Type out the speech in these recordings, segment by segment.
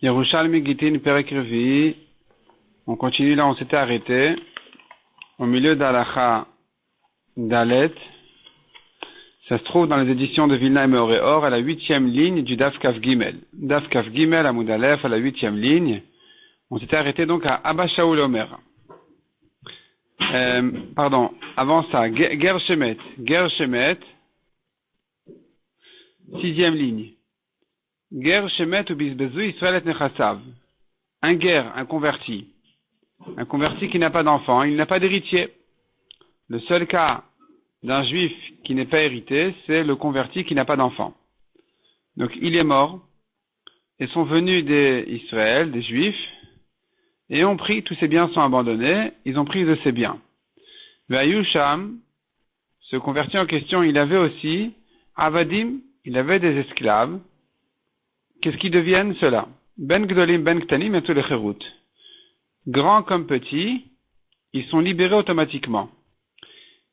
Yerushalmi Gitin Perek Revi. On continue là, on s'était arrêté. Au milieu d'Alacha Dalet. Ça se trouve dans les éditions de Vilna et Meoréor à la 8e ligne du Daf Kaf Gimel. Daf Kaf Gimel à Moudalef à la 8e ligne. On s'était arrêté donc à Abba Shaul Omer. Avant ça, Ger Shemet, 6e ligne. Ger Shemet ou Bisbezu Israël et Nechassav. Un ger, un converti qui n'a pas d'enfant, il n'a pas d'héritier. Le seul cas d'un juif qui n'est pas hérité, c'est le converti qui n'a pas d'enfant. Donc il est mort, et sont venus des Israël, des juifs, et ont pris, tous ses biens sont abandonnés, ils ont pris de ses biens. Vayusham, ce converti en question, il avait aussi Avadim, il avait des esclaves. Qu'est-ce qu'ils deviennent ceux-là? Ben Gdolim, Ben Ktanim et tous les Cherut. Grands comme petits, ils sont libérés automatiquement.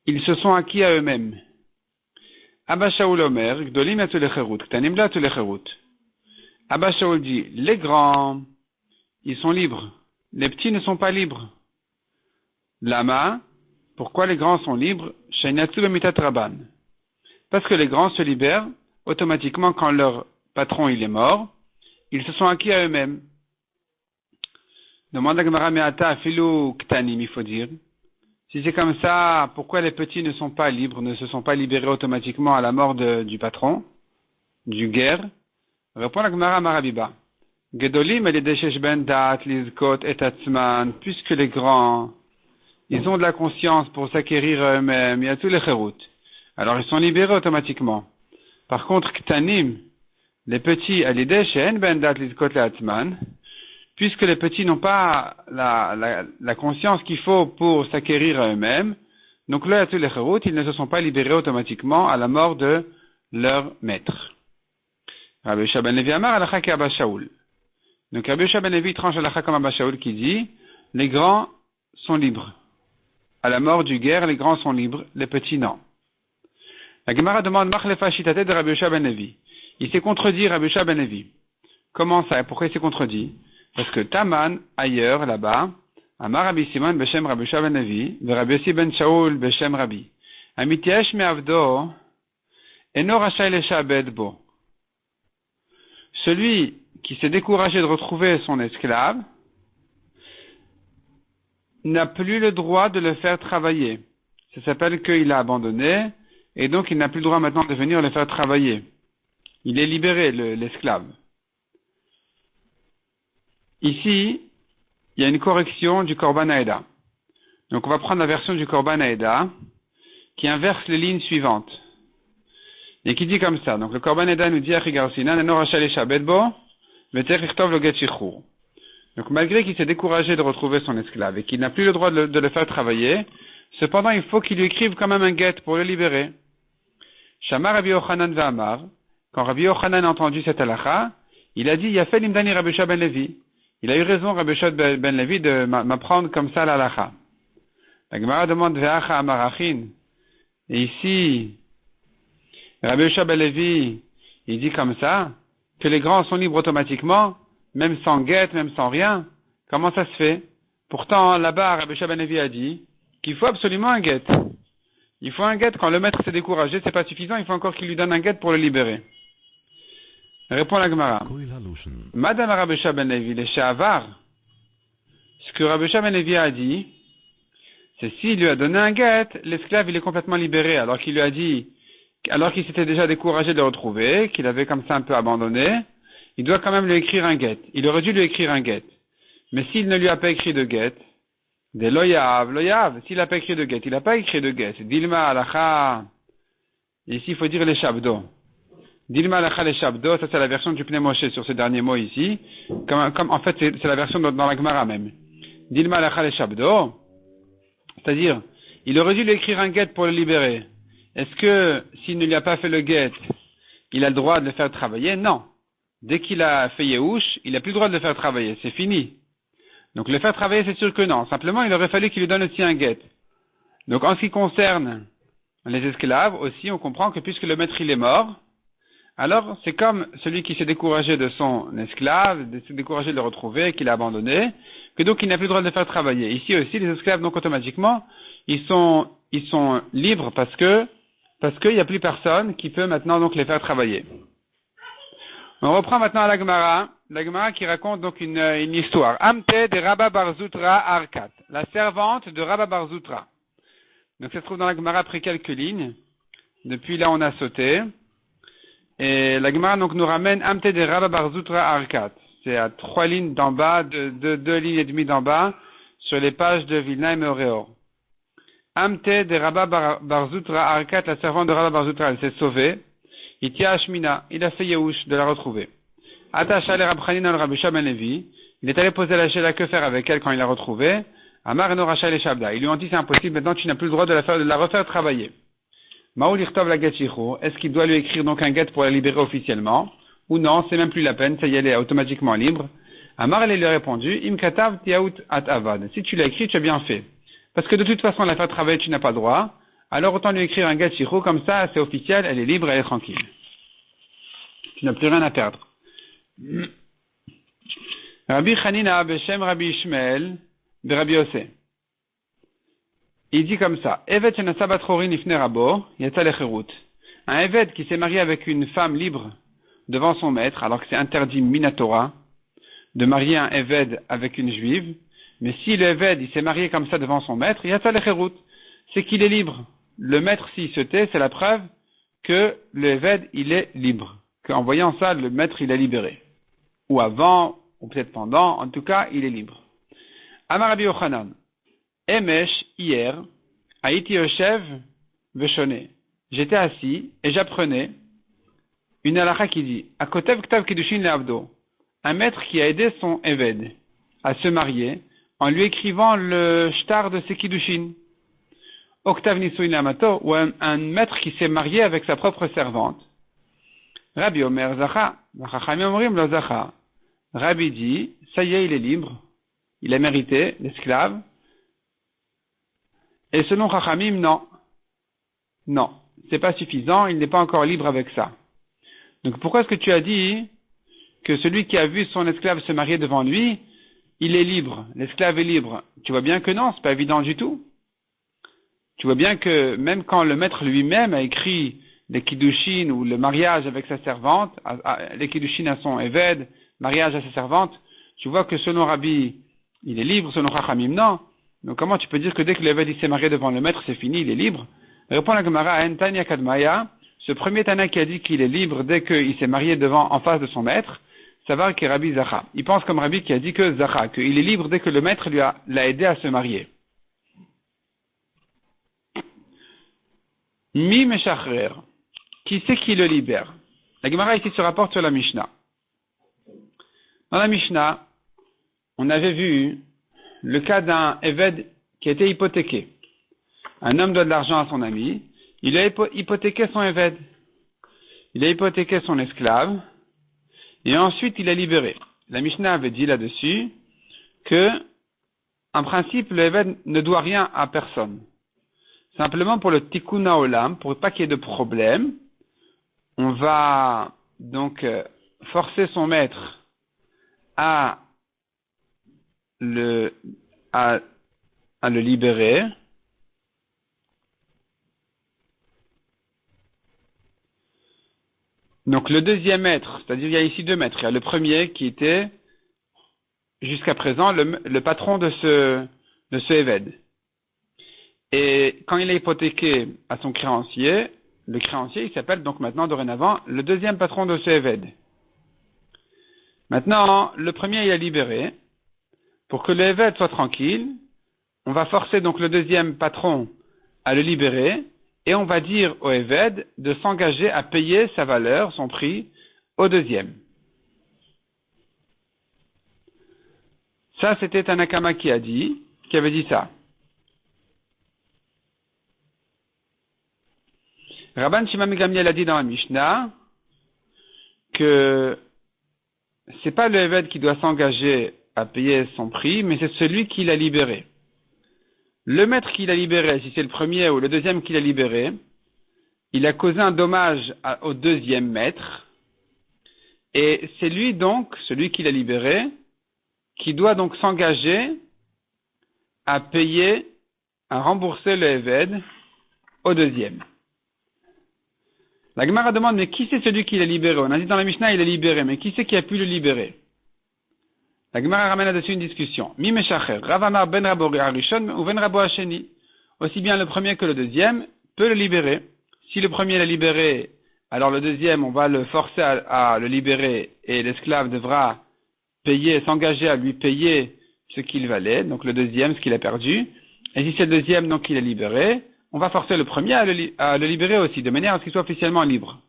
Ils se sont acquis à eux-mêmes. Abba Shaul Omer, Gdolim et tous les Cherut, Ktanim la tous les Cherut. Abba Shaul dit, les grands, ils sont libres. Les petits ne sont pas libres. Lama, pourquoi les grands sont libres? Shainatsu b'mitat rabban. Parce que les grands se libèrent automatiquement quand leur patron il est mort. Ils se sont acquis à eux-mêmes. Demande à Gemara Me'ata afilu ktanim, il faut dire. Si c'est comme ça, pourquoi les petits ne sont pas libres, ne se sont pas libérés automatiquement à la mort du patron, du guerre? Répond la Gemara Marabiba. Gedolim et les deshesh ben dat, lizkot et atzman, puisque les grands, ils ont de la conscience pour s'acquérir eux-mêmes, il y a tous les cherut. Alors ils sont libérés automatiquement. Par contre, ktanim, les petits, les deshesh ben dat, lizkot et atzman, puisque les petits n'ont pas la conscience qu'il faut pour s'acquérir eux-mêmes, donc là, à tous les cherut, ils ne se sont pas libérés automatiquement à la mort de leur maître. Rabbi Yosha ben Levi Amar alacha ki Abba Shaul. Donc Rabbi Yosha ben Levi tranche alacha comme Abba Shaul qui dit, les grands sont libres. À la mort du guerre, les grands sont libres, les petits non. La Gemara demande Machlefa shitate de Rabbi Yosha ben Levi. Il s'est contredit Rabbi Yosha ben Levi. Comment ça? Pourquoi il s'est contredit? Parce que Taman, ailleurs, là-bas, Amar Rabbi Simon Beshem Rabbi Yosha ben Levi, ve Rabbi Yossi ben Shaul Beshem Rabbi. Amitiesh me'avdo, eno rachai leshabed bo. Celui qui s'est découragé de retrouver son esclave n'a plus le droit de le faire travailler. Ça s'appelle qu'il a abandonné, et donc il n'a plus le droit maintenant de venir le faire travailler. Il est libéré, l'esclave. Ici, il y a une correction du Korban Haïda. Donc on va prendre la version du Korban Haïda qui inverse les lignes suivantes. Et qui dit comme ça. Donc le Korban Haïda nous dit donc malgré qu'il s'est découragé de retrouver son esclave et qu'il n'a plus le droit de le faire travailler, cependant il faut qu'il lui écrive quand même un guet pour le libérer. Shama Rabbi Yochanan V'Amar, quand Rabbi Yochanan a entendu cette halakha, il a dit Yafé Limdani Rabbi Yosha ben Levi. Il a eu raison Rabbi Yosha ben Levi de m'apprendre comme ça la halakha. La Gemara demande Ve'acha Amarachin. Et ici, Rabbi Yosha ben Levi, il dit comme ça, que les grands sont libres automatiquement, même sans guette, même sans rien. Comment ça se fait? Pourtant, là-bas, Rabbi Yosha ben Levi a dit qu'il faut absolument un guette. Il faut un guette. Quand le maître s'est découragé, c'est pas suffisant, il faut encore qu'il lui donne un guette pour le libérer. Répond la Gemara. Madame Rabbi Yosha ben Levi, les Shavar, ce que Rabbi Yosha ben Levi a dit, c'est s'il lui a donné un guette, l'esclave il est complètement libéré, alors qu'il lui a dit, alors qu'il s'était déjà découragé de le retrouver, qu'il avait comme ça un peu abandonné, il doit quand même lui écrire un guet. Il aurait dû lui écrire un guet. Mais s'il ne lui a pas écrit de guet, des loyav, s'il n'a pas écrit de guet, il n'a pas écrit de guet. Dilma alacha, ici il faut dire les shabdo. Dilma alacha les shabdo, ça c'est la version du Pnei Moshe sur ce dernier mot ici. Comme en fait c'est la version dans la Gemara même. Dilma alacha les shabdo, c'est-à-dire, il aurait dû lui écrire un guet pour le libérer. Est-ce que, s'il ne lui a pas fait le guet, il a le droit de le faire travailler? Non. Dès qu'il a fait Yehush, il n'a plus le droit de le faire travailler. C'est fini. Donc, le faire travailler, c'est sûr que non. Simplement, il aurait fallu qu'il lui donne aussi un guet. Donc, en ce qui concerne les esclaves, aussi, on comprend que puisque le maître, il est mort, alors c'est comme celui qui s'est découragé de son esclave, s'est découragé de le retrouver, qu'il a abandonné, que donc il n'a plus le droit de le faire travailler. Ici aussi, les esclaves, donc automatiquement, ils sont libres parce qu'il n'y a plus personne qui peut maintenant donc les faire travailler. On reprend maintenant la Gemara qui raconte donc une histoire. Amte de Rabba Bar Zutra Arkat, la servante de Rabba Bar Zutra. Donc ça se trouve dans la Gemara après quelques lignes. Depuis là on a sauté. Et la Gemara donc nous ramène Amte de Rabba Bar Zutra Arkat. C'est à 3 lignes d'en bas, de 2 lignes et demie d'en bas, sur les pages de Vilna et Meoréor. Amte de Rabba Bar Zutra Arkat, la servante de Rabba Bar Zutra, elle s'est sauvée. Itia Ashmina, il a fait Yehush de la retrouver. Attacha le Rabchanin al Rabbi Ben Levi, il est allé poser la Sheila que faire avec elle quand il l'a retrouvée. Amar no Racha le Shabda, ils lui ont dit c'est impossible, maintenant tu n'as plus le droit de la refaire travailler. Maoul Irtov la Getchichu, est-ce qu'il doit lui écrire donc un get pour la libérer officiellement? Ou non, c'est même plus la peine, ça y est, elle est automatiquement libre. Amar elle lui a répondu, Im Katav Tiaout At Avad, si tu l'as écrit, tu as bien fait. Parce que de toute façon, la faire travailler, tu n'as pas le droit. Alors autant lui écrire un Getchichu, comme ça, c'est officiel, elle est libre, elle est tranquille. Tu n'as plus rien à perdre. Rabbi Chanina Beshem Rabbi Ishmael de Rabbi Yossé. Il dit comme ça, Evet Shenasabat Chorin Ifne Rabo, Yatsa Lecherut. Un Evet qui s'est marié avec une femme libre devant son maître, alors que c'est interdit Minatora de marier un Evet avec une juive, mais si le Evet il s'est marié comme ça devant son maître, Yatsa Lecherut, c'est qu'il est libre. Le maître, s'il se tait, c'est la preuve que le Evet, il est libre. Qu'en voyant ça, le maître, il est libéré. Ou avant, ou peut-être pendant, en tout cas, il est libre. Amar Rabbi Yochanan. Emesh, hier, Haïti Yoshev, Veshone. J'étais assis et j'apprenais une halakha qui dit, Akotev Ktav Kiddushin Le'avdo. Un maître qui a aidé son Evet à se marier en lui écrivant le shtar de ses Kiddushin. Oktav Nisuin Lamato, ou un maître qui s'est marié avec sa propre servante. Rabbi Omer Zacha, Chachamim Omrim Lo Zacha. Rabbi dit, ça y est, il est libre, il a mérité l'esclave. Et selon Chachamim, non, c'est pas suffisant, il n'est pas encore libre avec ça. Donc pourquoi est-ce que tu as dit que celui qui a vu son esclave se marier devant lui, il est libre, l'esclave est libre? Tu vois bien que non, c'est pas évident du tout. Tu vois bien que même quand le maître lui-même a écrit les kiddushin ou le mariage avec sa servante, les kiddushin à son éved, mariage à sa servante, tu vois que selon Rabbi, il est libre, selon Chachamim, non. Donc comment tu peux dire que dès que l'évêque s'est marié devant le maître, c'est fini, il est libre? Répond la Gemara, Entania Kadmaya, ce premier Tana qui a dit qu'il est libre dès qu'il s'est marié en face de son maître, ça va que Rabbi Zacha. Il pense comme Rabbi qui a dit que Zacha, qu'il est libre dès que le maître l'a aidé à se marier. Mi Meshachrer. Qui c'est qui le libère? La Gemara ici se rapporte sur la Mishnah. Dans la Mishnah, on avait vu le cas d'un Eved qui a été hypothéqué. Un homme doit de l'argent à son ami, il a hypothéqué son Eved. Il a hypothéqué son esclave, et ensuite il a libéré. La Mishnah avait dit là-dessus que, en principe, le Eved ne doit rien à personne. Simplement pour le tikkun haolam, pour pas qu'il y ait de problème, on va donc forcer son maître à le libérer. Donc le deuxième maître, c'est-à-dire il y a ici 2 maîtres. Il y a le premier qui était jusqu'à présent le patron de ce Eved. Et quand il est hypothéqué à son créancier, le créancier, il s'appelle donc maintenant, dorénavant, le deuxième patron de ce Eved. Maintenant, le premier, il est libéré. Pour que le Eved soit tranquille, on va forcer donc le deuxième patron à le libérer, et on va dire au Eved de s'engager à payer sa valeur, son prix, au deuxième. Ça, c'était un Akama qui avait dit ça. Rabban Shimon Gamliel a dit dans la Mishnah que c'est pas le Eved qui doit s'engager à payer son prix, mais c'est celui qui l'a libéré. Le maître qui l'a libéré, si c'est le premier ou le deuxième qui l'a libéré, il a causé un dommage au deuxième maître, et c'est lui donc, celui qui l'a libéré, qui doit donc s'engager à payer, à rembourser le Eved au deuxième. La Gemara demande, mais qui c'est celui qui l'a libéré? On a dit dans la Mishnah, il est libéré, mais qui c'est qui a pu le libérer? La Gemara ramène là-dessus une discussion. Mi meshacher, Rav Amar ben Rabo Arishon ou ben Rabo Hasheni. Aussi bien le premier que le deuxième peut le libérer. Si le premier l'a libéré, alors le deuxième, on va le forcer à le libérer et l'esclave devra payer, s'engager à lui payer ce qu'il valait, donc le deuxième, ce qu'il a perdu. Et si c'est le deuxième, donc il est libéré, on va forcer le premier à le libérer aussi, de manière à ce qu'il soit officiellement libre.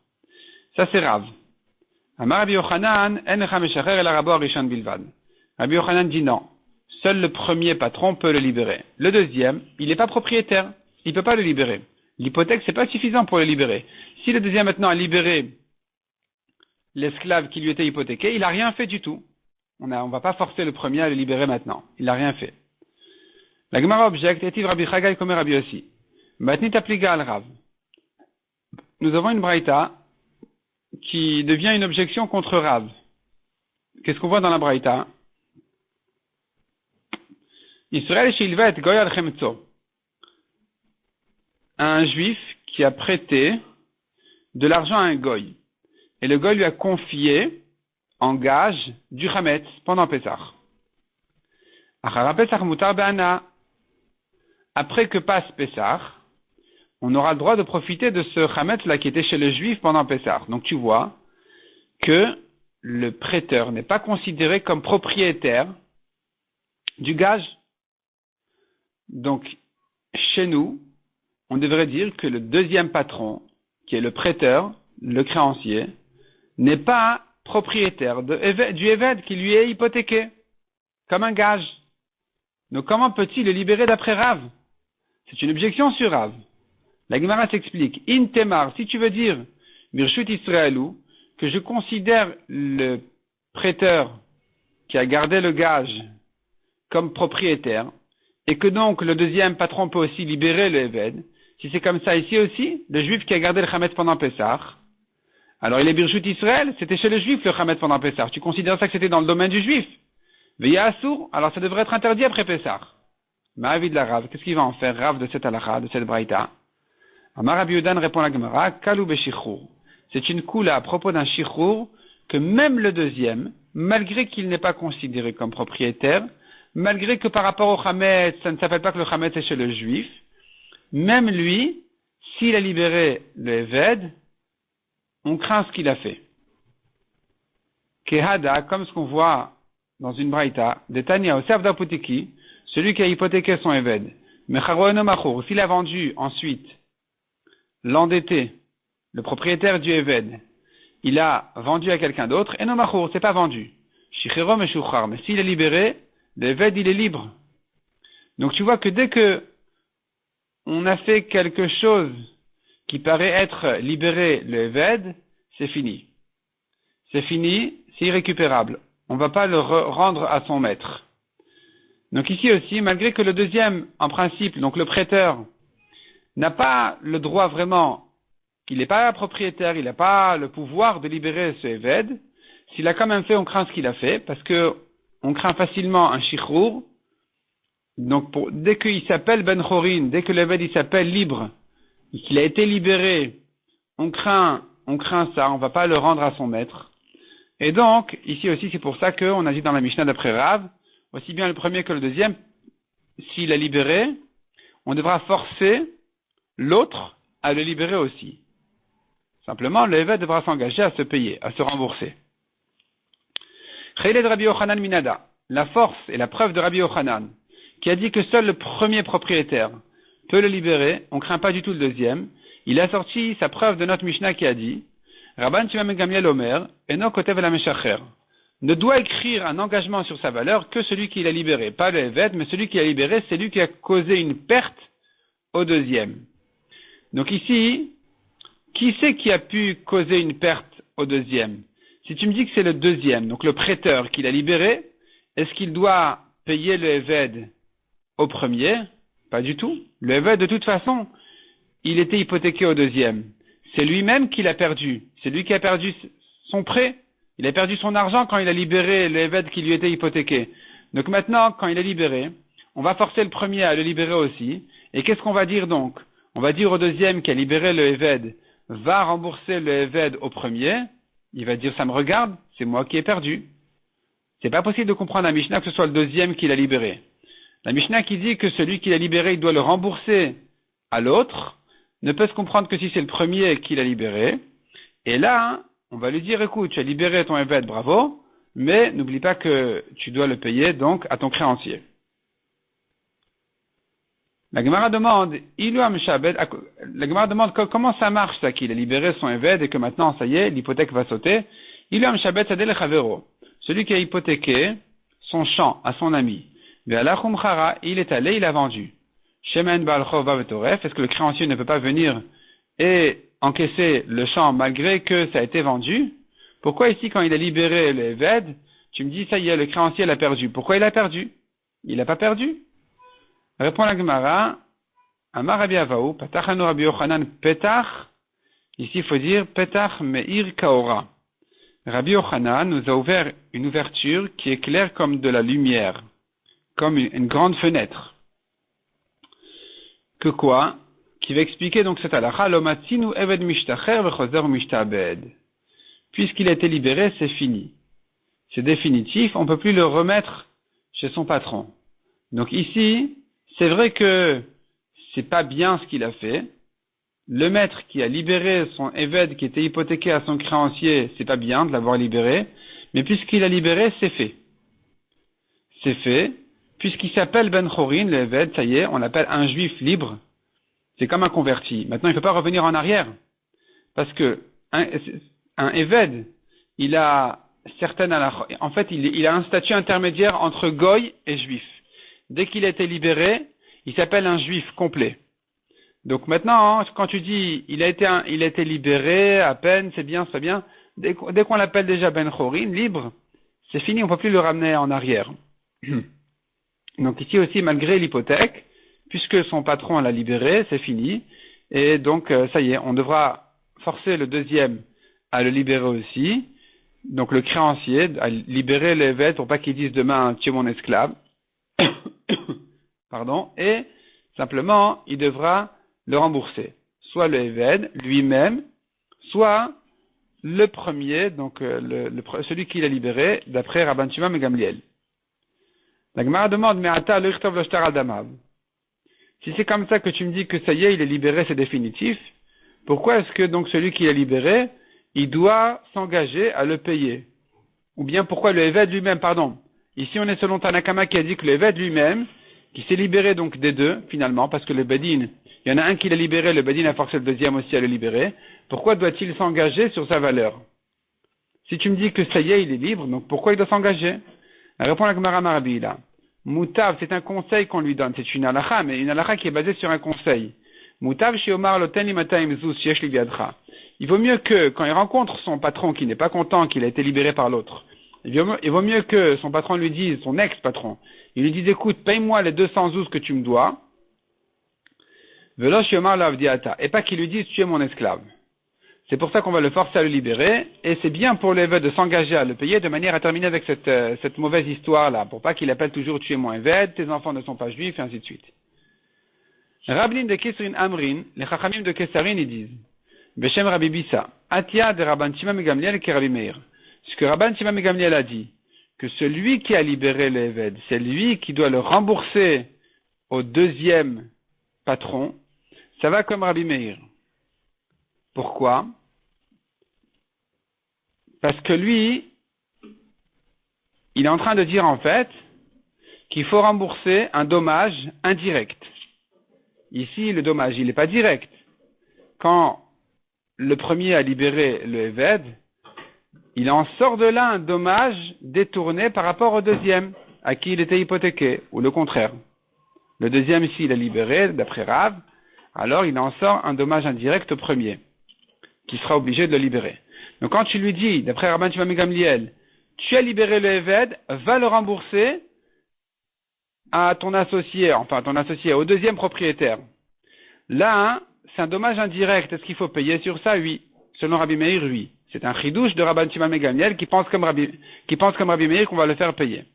Ça c'est Rav. Amar Rabbi Yochanan, en meshacher el Rabo Arishon bilvad. Rabbi Yochanan dit non. Seul le premier patron peut le libérer. Le deuxième, il n'est pas propriétaire. Il ne peut pas le libérer. L'hypothèque, c'est pas suffisant pour le libérer. Si le deuxième maintenant a libéré l'esclave qui lui était hypothéqué, il n'a rien fait du tout. On va pas forcer le premier à le libérer maintenant. Il n'a rien fait. La Gemara objecte, etiv Rabbi Chagai comme Rabbi Yossi. Matnit apliga al Rav. Nous avons une braïta qui devient une objection contre Rav. Qu'est-ce qu'on voit dans la braïta? Israël shilvet goy al chemtzo. Un juif qui a prêté de l'argent à un goy. Et le goy lui a confié en gage du chametz pendant Pessah. Après que passe Pessah, on aura le droit de profiter de ce chametz là qui était chez le juif pendant Pessah. Donc tu vois que le prêteur n'est pas considéré comme propriétaire du gage. Donc chez nous, on devrait dire que le deuxième patron, qui est le prêteur, le créancier, n'est pas propriétaire du Eved qui lui est hypothéqué, comme un gage. Donc comment peut-il le libérer d'après Rav? C'est une objection sur Rav. La Gemara s'explique. In temar, si tu veux dire, Birshut Israelou, que je considère le prêteur qui a gardé le gage comme propriétaire, et que donc le deuxième patron peut aussi libérer le Eved, si c'est comme ça ici aussi, le juif qui a gardé le Chametz pendant Pessah, alors il est Birshut Israël, c'était chez le juif le Chametz pendant Pessah. Tu considères ça que c'était dans le domaine du juif? Veya Assour, alors ça devrait être interdit après Pessah. Ma'avid la Rav, qu'est-ce qu'il va en faire Rav de cette halakha, de cette braïta? Amar Rabbi Yehuda répond à la Gemara, Kalou beshichur. C'est une coula à propos d'un shichur que même le deuxième, malgré qu'il n'est pas considéré comme propriétaire, malgré que par rapport au Chametz, ça ne s'appelle pas que le Chametz est chez le juif, même lui, s'il a libéré le Eved, on craint ce qu'il a fait. Kehada, comme ce qu'on voit dans une braïta, de Tanya au Servda Putiki, celui qui a hypothéqué son Eved, Mecharoeno Machour, s'il a vendu ensuite l'endetté, le propriétaire du Eved, il a vendu à quelqu'un d'autre, et non Machour, c'est pas vendu. Shichero Meshuchar, mais s'il est libéré, le Eved il est libre. Donc tu vois que dès que on a fait quelque chose qui paraît être libéré le Eved, c'est fini. C'est fini, c'est irrécupérable. On ne va pas le rendre à son maître. Donc ici aussi, malgré que le deuxième, en principe, donc le prêteur, n'a pas le droit vraiment, qu'il n'est pas propriétaire, il n'a pas le pouvoir de libérer ce Eved, s'il a quand même fait, on craint ce qu'il a fait, parce que on craint facilement un shichrour. Donc dès qu'il s'appelle Ben Chorin, dès que l'Eved il s'appelle libre, et qu'il a été libéré, on craint ça, on ne va pas le rendre à son maître. Et donc, ici aussi, c'est pour ça qu'on a dit dans la Mishnah d'après Rav, aussi bien le premier que le deuxième, s'il a libéré, on devra forcer l'autre à le libérer aussi. Simplement, le Eved devra s'engager à se payer, à se rembourser. Cheled Rabbi Yochanan Minada, la force et la preuve de Rabbi Yochanan, qui a dit que seul le premier propriétaire peut le libérer, on ne craint pas du tout le deuxième, il a sorti sa preuve de notre Mishnah qui a dit Rabban Shimon ben Gamliel Omer, Eno Kotev la Meshacher, ne doit écrire un engagement sur sa valeur que celui qui l'a libéré, pas le Eved, mais celui qui l'a libéré, c'est lui qui a causé une perte au deuxième. Donc ici, qui c'est qui a pu causer une perte au deuxième? Si tu me dis que c'est le deuxième, donc le prêteur qui l'a libéré, est-ce qu'il doit payer le Eved au premier? Pas du tout. Le Eved, de toute façon, il était hypothéqué au deuxième. c'est lui-même qui l'a perdu. C'est lui qui a perdu son prêt. Il a perdu son argent quand il a libéré le Eved qui lui était hypothéqué. Donc maintenant, quand il est libéré, on va forcer le premier à le libérer aussi. Et qu'est-ce qu'on va dire donc? On va dire au deuxième qui a libéré le Eved, va rembourser le Eved au premier. Il va dire, ça me regarde, c'est moi qui ai perdu. C'est pas possible de comprendre la Mishnah que ce soit le deuxième qui l'a libéré. La Mishnah qui dit que celui qui l'a libéré, il doit le rembourser à l'autre, ne peut se comprendre que si c'est le premier qui l'a libéré. Et là, on va lui dire, écoute, tu as libéré ton Eved, bravo, mais n'oublie pas que tu dois le payer donc à ton créancier. La Gemara demande, comment ça marche ça qu'il a libéré son Eved et que maintenant, ça y est, l'hypothèque va sauter. Celui qui a hypothéqué son champ à son ami. Il est allé, il a vendu. Est-ce que le créancier ne peut pas venir et encaisser le champ malgré que ça a été vendu? Pourquoi ici, quand il a libéré le Eved, tu me dis, ça y est, le créancier l'a perdu. Pourquoi il a perdu? Il n'a pas perdu. Répond la Gemara, Amar Rabbi Avaou, Patachanu Rabbi Yochanan Petach. Ici, il faut dire Petach Meir Kaora. Rabbi Yochanan nous a ouvert une ouverture qui est claire comme de la lumière, comme une grande fenêtre. Que quoi? Qui va expliquer donc cette halakha, Lomatzinu Eved Mishtacher Vechozer Mishtabed. Puisqu'il a été libéré, c'est fini. C'est définitif, on ne peut plus le remettre chez son patron. Donc ici, c'est vrai que c'est pas bien ce qu'il a fait. Le maître qui a libéré son Eved qui était hypothéqué à son créancier, c'est pas bien de l'avoir libéré. Mais puisqu'il a libéré, c'est fait. C'est fait. Puisqu'il s'appelle Ben Chorin, le Eved, ça y est, on l'appelle un juif libre. C'est comme un converti. Maintenant, il ne peut pas revenir en arrière. Parce que un Eved, il a certaines, en fait, il a un statut intermédiaire entre Goy et juif. Dès qu'il a été libéré, il s'appelle un juif complet. Donc maintenant, quand tu dis, il a été libéré, à peine, c'est bien, c'est bien. Dès qu'on l'appelle déjà Ben Chorin, libre, c'est fini, on ne peut plus le ramener en arrière. Donc ici aussi, malgré l'hypothèque, puisque son patron l'a libéré, c'est fini. Et donc, ça y est, on devra forcer le deuxième à le libérer aussi. Donc le créancier, à libérer l'Eved pour pas qu'il dise demain, tu es mon esclave. Pardon. Et simplement, il devra le rembourser. Soit le Eved lui-même, soit le premier, donc celui qui l'a libéré, d'après Rabban Shimon et Gamliel. La Gemara demande, mais ata lo yichtov lo shtar al damav. Si c'est comme ça que tu me dis que ça y est, il est libéré, c'est définitif, pourquoi est-ce que donc celui qui l'a libéré, il doit s'engager à le payer? Ou bien pourquoi le Eved lui-même, pardon. Ici on est selon Tanakama qui a dit que le Eved lui-même, qui s'est libéré donc des deux, finalement, parce que le Bedin, il y en a un qui l'a libéré, le Bedin a forcé le deuxième aussi à le libérer, pourquoi doit-il s'engager sur sa valeur? Si tu me dis que ça y est, il est libre, donc pourquoi il doit s'engager? Elle répond la Gemara Marabi là. Moutav, c'est un conseil qu'on lui donne, c'est une halakha, mais une halakha qui est basée sur un conseil. Moutav shiomar loten limataim zus yesh li biadcha. Il vaut mieux que, quand il rencontre son patron qui n'est pas content qu'il a été libéré par l'autre, il vaut mieux que son patron lui dise, son ex-patron, il lui dise, écoute, paye-moi les 212 que tu me dois, velo shiomar lavdiata, et pas qu'il lui dise, tu es mon esclave. C'est pour ça qu'on va le forcer à le libérer, et c'est bien pour l'Eved de s'engager à le payer de manière à terminer avec cette mauvaise histoire-là, pour pas qu'il appelle toujours tu es mon Eved, tes enfants ne sont pas juifs, et ainsi de suite. Rabbin de Kesrin Amrin, les Chachamim de Kesarin, ils disent, Beshem Rabbi Bisa, Atia de Rabban Shimon ben Gamliel qui Rabbi Meir. Ce que Rabban Shimon ben Gamliel a dit, que celui qui a libéré le Eved, c'est lui qui doit le rembourser au deuxième patron, ça va comme Rabbi Meir. Pourquoi? Parce que lui, il est en train de dire en fait qu'il faut rembourser un dommage indirect. Ici, le dommage, il n'est pas direct. Quand le premier a libéré le Eved, il en sort de là un dommage détourné par rapport au deuxième, à qui il était hypothéqué, ou le contraire. Le deuxième, ici, il a libéré, d'après Rav, alors il en sort un dommage indirect au premier, qui sera obligé de le libérer. Donc quand tu lui dis, d'après Rabban Shimon ben Gamliel, tu as libéré le Eved, va le rembourser à ton associé, au deuxième propriétaire. Là, c'est un dommage indirect. Est-ce qu'il faut payer sur ça? Oui. Selon Rabbi Meir, oui. C'est un chidouche de Rabban Shimon ben Gamliel qui pense comme Rabbi Meir qu'on va le faire payer.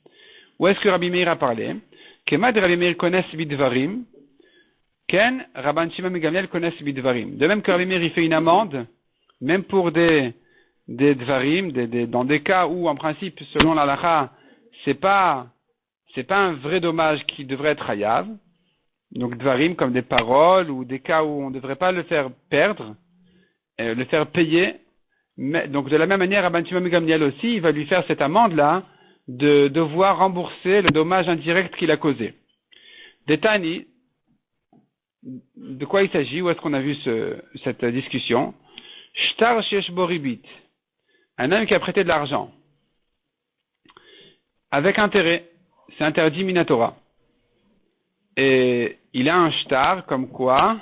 Où est-ce que Rabbi Meir a parlé? Kema de Rabbi Meir connaissent bidvarim. Ken, Rabban Shimon ben Gamliel connaissent bidvarim. De même que Rabbi Meir, il fait une amende, même pour des dvarim, dans des cas où, en principe, selon l'halakha, c'est pas un vrai dommage qui devrait être hayav. Donc, dvarim comme des paroles ou des cas où on ne devrait pas le faire perdre, le faire payer. Mais, donc, de la même manière, Rabban Shimon ben Gamliel aussi, il va lui faire cette amende-là de devoir rembourser le dommage indirect qu'il a causé. Détani, de quoi il s'agit? Où est-ce qu'on a vu cette discussion? Shtar shesh boribit. Un homme qui a prêté de l'argent. Avec intérêt. C'est interdit minatora. Et il a un shtar comme quoi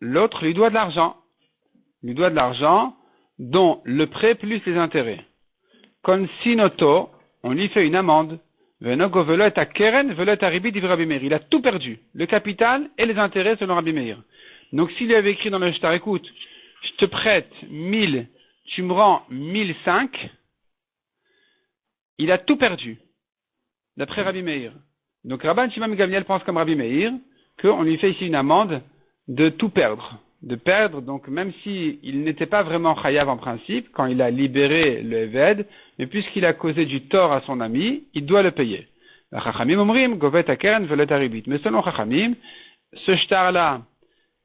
l'autre lui doit de l'argent. Lui doit de l'argent dont le prêt plus les intérêts. Kon sinoto, on lui fait une amende. Venogo velo et keren velo et ribit d'Ivra Rabbi Meir. Il a tout perdu. Le capital et les intérêts selon Rabbi Meir. Donc s'il lui avait écrit dans le shtar, écoute, je te prête 1000, tu me rends 1005, il a tout perdu. D'après Rabbi Meir. Donc Rabban Shimon ben Gamliel pense comme Rabbi Meir qu'on lui fait ici une amende de tout perdre. De perdre, donc même si il n'était pas vraiment chayav en principe, quand il a libéré le Eved, mais puisqu'il a causé du tort à son ami, il doit le payer. Chachamim omrim, govet akeren velet haribit. Mais selon Chachamim, ce shtar-là,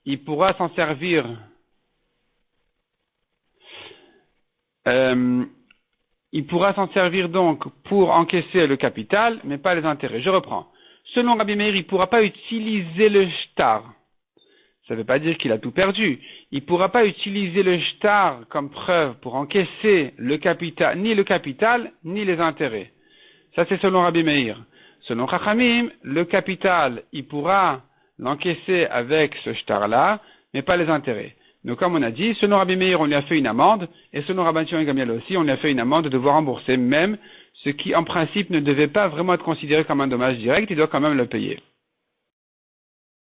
il pourra s'en servir, donc pour encaisser le capital, mais pas les intérêts. Je reprends. Selon Rabbi Meir, il ne pourra pas utiliser le shtar. Ça ne veut pas dire qu'il a tout perdu. Il ne pourra pas utiliser le shtar comme preuve pour encaisser le capital, ni les intérêts. Ça, c'est selon Rabbi Meir. Selon Chachamim, le capital, il pourra l'encaisser avec ce shtar-là, mais pas les intérêts. Donc, comme on a dit, selon Rabbi Meir, on lui a fait une amende, et selon Rabban Shimon ben Gamliel aussi, on lui a fait une amende de devoir rembourser même ce qui, en principe, ne devait pas vraiment être considéré comme un dommage direct, il doit quand même le payer.